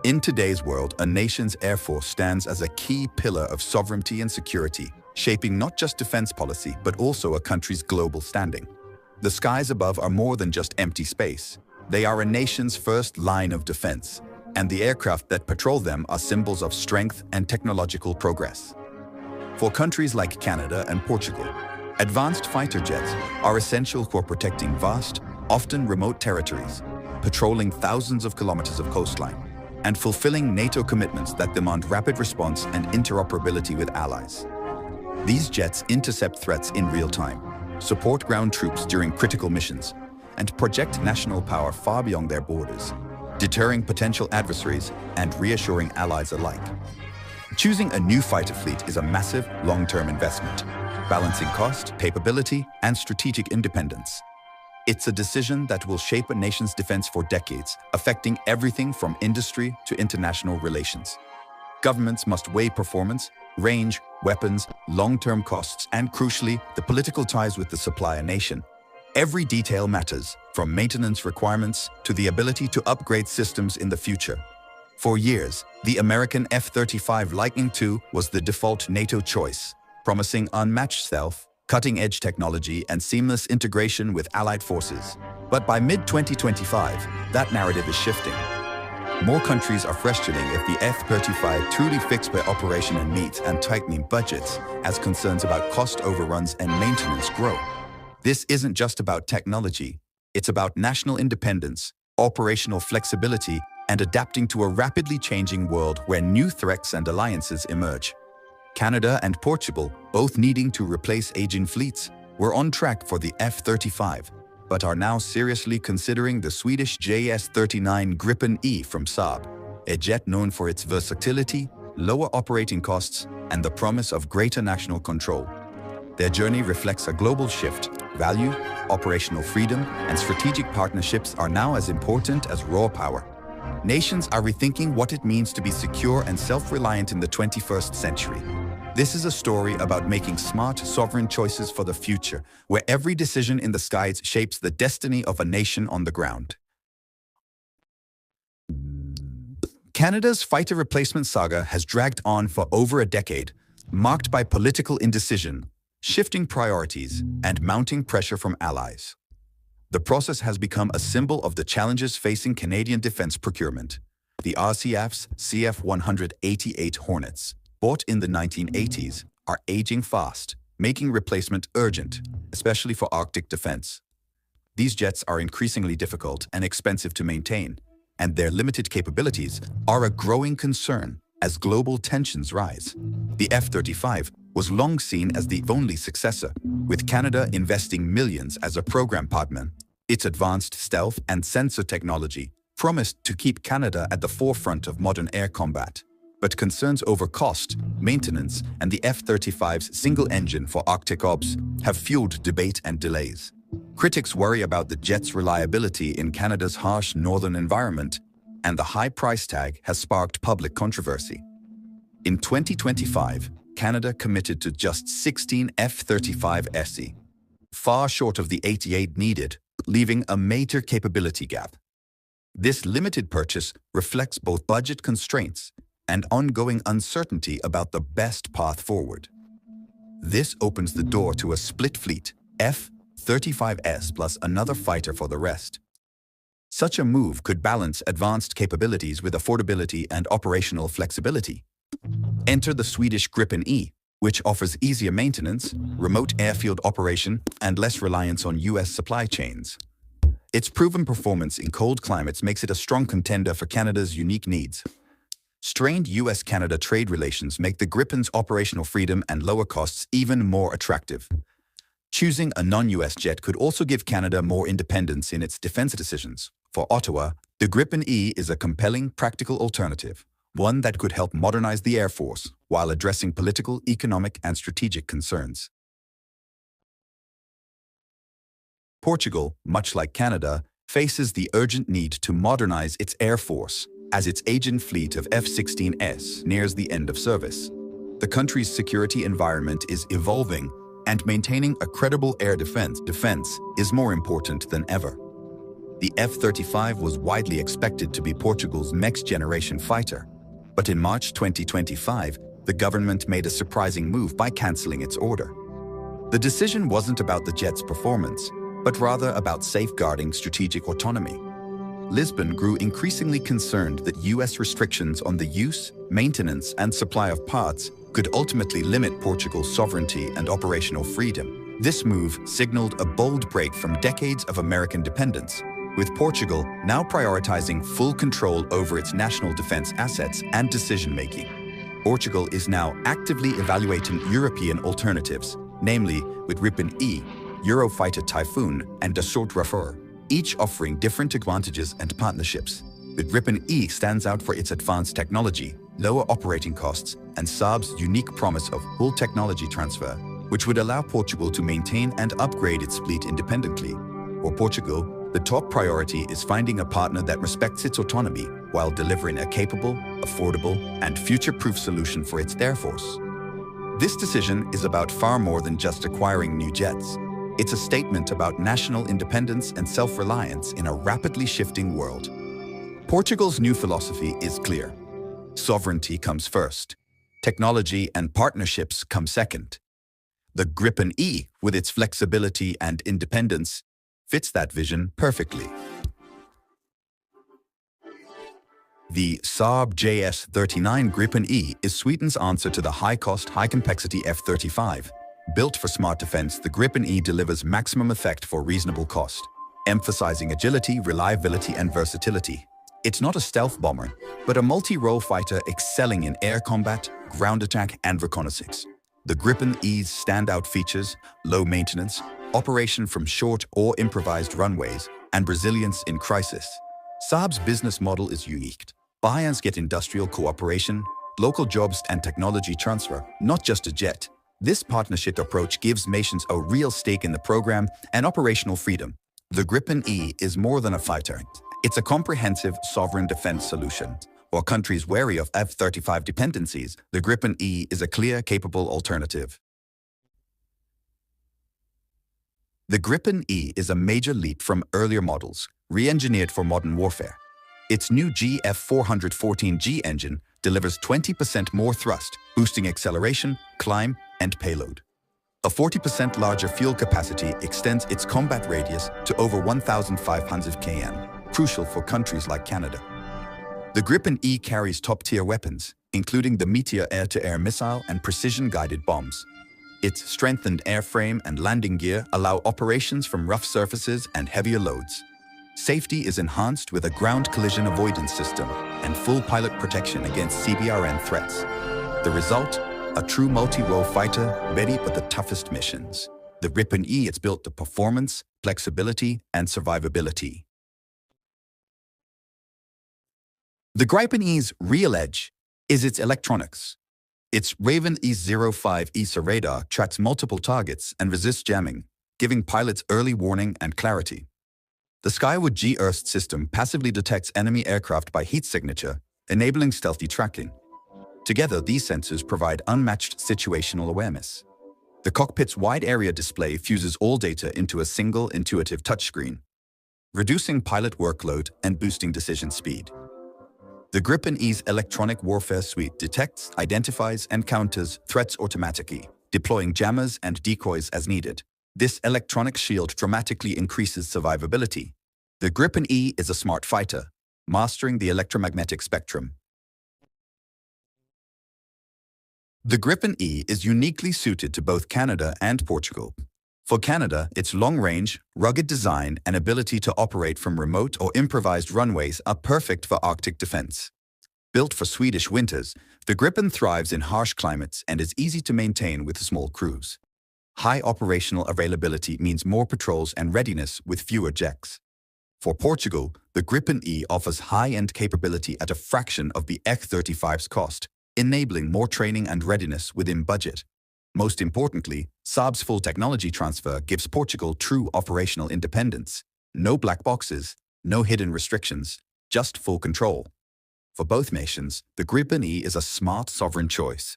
In today's world, a nation's air force stands as a key pillar of sovereignty and security, shaping not just defense policy, but also a country's global standing. The skies above are more than just empty space. They are a nation's first line of defense, and the aircraft that patrol them are symbols of strength and technological progress. For countries like Canada and Portugal, advanced fighter jets are essential for protecting vast, often remote territories, patrolling thousands of kilometers of coastline, and fulfilling NATO commitments that demand rapid response and interoperability with allies. These jets intercept threats in real time, support ground troops during critical missions, and project national power far beyond their borders, deterring potential adversaries and reassuring allies alike. Choosing a new fighter fleet is a massive, long-term investment, balancing cost, capability, and strategic independence. It's a decision that will shape a nation's defense for decades, affecting everything from industry to international relations. Governments must weigh performance, range, weapons, long-term costs, and crucially, the political ties with the supplier nation. Every detail matters, from maintenance requirements to the ability to upgrade systems in the future. For years, the American F-35 Lightning II was the default NATO choice, promising unmatched stealth, cutting-edge technology, and seamless integration with allied forces. But by mid-2025, that narrative is shifting. More countries are questioning if the F-35 truly fits per operation and meets and tightening budgets as concerns about cost overruns and maintenance grow. This isn't just about technology, it's about national independence, operational flexibility, and adapting to a rapidly changing world where new threats and alliances emerge. Canada and Portugal, both needing to replace aging fleets, were on track for the F-35, but are now seriously considering the Swedish JS-39 Gripen E from Saab, a jet known for its versatility, lower operating costs, and the promise of greater national control. Their journey reflects a global shift. Value, operational freedom, and strategic partnerships are now as important as raw power. Nations are rethinking what it means to be secure and self-reliant in the 21st century. This is a story about making smart, sovereign choices for the future, where every decision in the skies shapes the destiny of a nation on the ground. Canada's fighter replacement saga has dragged on for over a decade, marked by political indecision, shifting priorities, and mounting pressure from allies. The process has become a symbol of the challenges facing Canadian defense procurement. The RCF's CF-188 Hornets, bought in the 1980s, are aging fast, making replacement urgent, especially for Arctic defense. These jets are increasingly difficult and expensive to maintain, and their limited capabilities are a growing concern as global tensions rise. The F-35 was long seen as the only successor, with Canada investing millions as a program partner. Its advanced stealth and sensor technology promised to keep Canada at the forefront of modern air combat. But concerns over cost, maintenance, and the F-35's single engine for Arctic ops have fueled debate and delays. Critics worry about the jet's reliability in Canada's harsh northern environment, and the high price tag has sparked public controversy. In 2025, Canada committed to just 16 F-35 SE, far short of the 88 needed, leaving a major capability gap. This limited purchase reflects both budget constraints and ongoing uncertainty about the best path forward. This opens the door to a split fleet, F-35S plus another fighter for the rest. Such a move could balance advanced capabilities with affordability and operational flexibility. Enter the Swedish Gripen E, which offers easier maintenance, remote airfield operation, and less reliance on US supply chains. Its proven performance in cold climates makes it a strong contender for Canada's unique needs. Strained US-Canada trade relations make the Gripen's operational freedom and lower costs even more attractive. Choosing a non-US jet could also give Canada more independence in its defense decisions. For Ottawa, the Gripen E is a compelling, practical alternative, one that could help modernize the Air Force while addressing political, economic, and strategic concerns. Portugal, much like Canada, faces the urgent need to modernize its Air Force as its aging fleet of F-16s nears the end of service. The country's security environment is evolving, and maintaining a credible air defense is more important than ever. The F-35 was widely expected to be Portugal's next-generation fighter. But in March 2025, the government made a surprising move by cancelling its order. The decision wasn't about the jet's performance, but rather about safeguarding strategic autonomy. Lisbon grew increasingly concerned that US restrictions on the use, maintenance, and supply of parts could ultimately limit Portugal's sovereignty and operational freedom. This move signaled a bold break from decades of American dependence, with Portugal now prioritizing full control over its national defense assets and decision-making. Portugal is now actively evaluating European alternatives, namely with Gripen E, Eurofighter Typhoon, and Dassault Rafale, each offering different advantages and partnerships. The Gripen E stands out for its advanced technology, lower operating costs, and Saab's unique promise of full technology transfer, which would allow Portugal to maintain and upgrade its fleet independently. For Portugal, the top priority is finding a partner that respects its autonomy while delivering a capable, affordable, and future-proof solution for its Air Force. This decision is about far more than just acquiring new jets. It's a statement about national independence and self-reliance in a rapidly shifting world. Portugal's new philosophy is clear. Sovereignty comes first. Technology and partnerships come second. The Gripen E, with its flexibility and independence, fits that vision perfectly. The Saab JS-39 Gripen E is Sweden's answer to the high-cost, high-complexity F-35. Built for smart defense, the Gripen E delivers maximum effect for reasonable cost, emphasizing agility, reliability, and versatility. It's not a stealth bomber, but a multi-role fighter excelling in air combat, ground attack, and reconnaissance. The Gripen E's standout features: low maintenance, operation from short or improvised runways, and resilience in crisis. Saab's business model is unique. Buyers get industrial cooperation, local jobs, and technology transfer, not just a jet. This partnership approach gives nations a real stake in the program and operational freedom. The Gripen E is more than a fighter. It's a comprehensive sovereign defense solution. For countries wary of F-35 dependencies, the Gripen E is a clear, capable alternative. The Gripen E is a major leap from earlier models, re-engineered for modern warfare. Its new GF414G engine delivers 20% more thrust, boosting acceleration, climb, and payload. A 40% larger fuel capacity extends its combat radius to over 1,500 km, crucial for countries like Canada. The Gripen E carries top-tier weapons, including the Meteor air-to-air missile and precision-guided bombs. Its strengthened airframe and landing gear allow operations from rough surfaces and heavier loads. Safety is enhanced with a ground collision avoidance system and full pilot protection against CBRN threats. The result? A true multi-role fighter ready for the toughest missions. The Gripen E is built to performance, flexibility, and survivability. The Gripen E's real edge is its electronics. Its Raven E-05 ESA radar tracks multiple targets and resists jamming, giving pilots early warning and clarity. The Skyward G-ERST system passively detects enemy aircraft by heat signature, enabling stealthy tracking. Together, these sensors provide unmatched situational awareness. The cockpit's wide-area display fuses all data into a single, intuitive touchscreen, reducing pilot workload and boosting decision speed. The Gripen E's electronic warfare suite detects, identifies, and counters threats automatically, deploying jammers and decoys as needed. This electronic shield dramatically increases survivability. The Gripen E is a smart fighter, mastering the electromagnetic spectrum. The Gripen E is uniquely suited to both Canada and Portugal. For Canada, its long-range, rugged design and ability to operate from remote or improvised runways are perfect for Arctic defense. Built for Swedish winters, the Gripen thrives in harsh climates and is easy to maintain with small crews. High operational availability means more patrols and readiness with fewer jets. For Portugal, the Gripen E offers high-end capability at a fraction of the F-35's cost, enabling more training and readiness within budget. Most importantly, Saab's full technology transfer gives Portugal true operational independence. No black boxes, no hidden restrictions, just full control. For both nations, the Gripen E is a smart sovereign choice,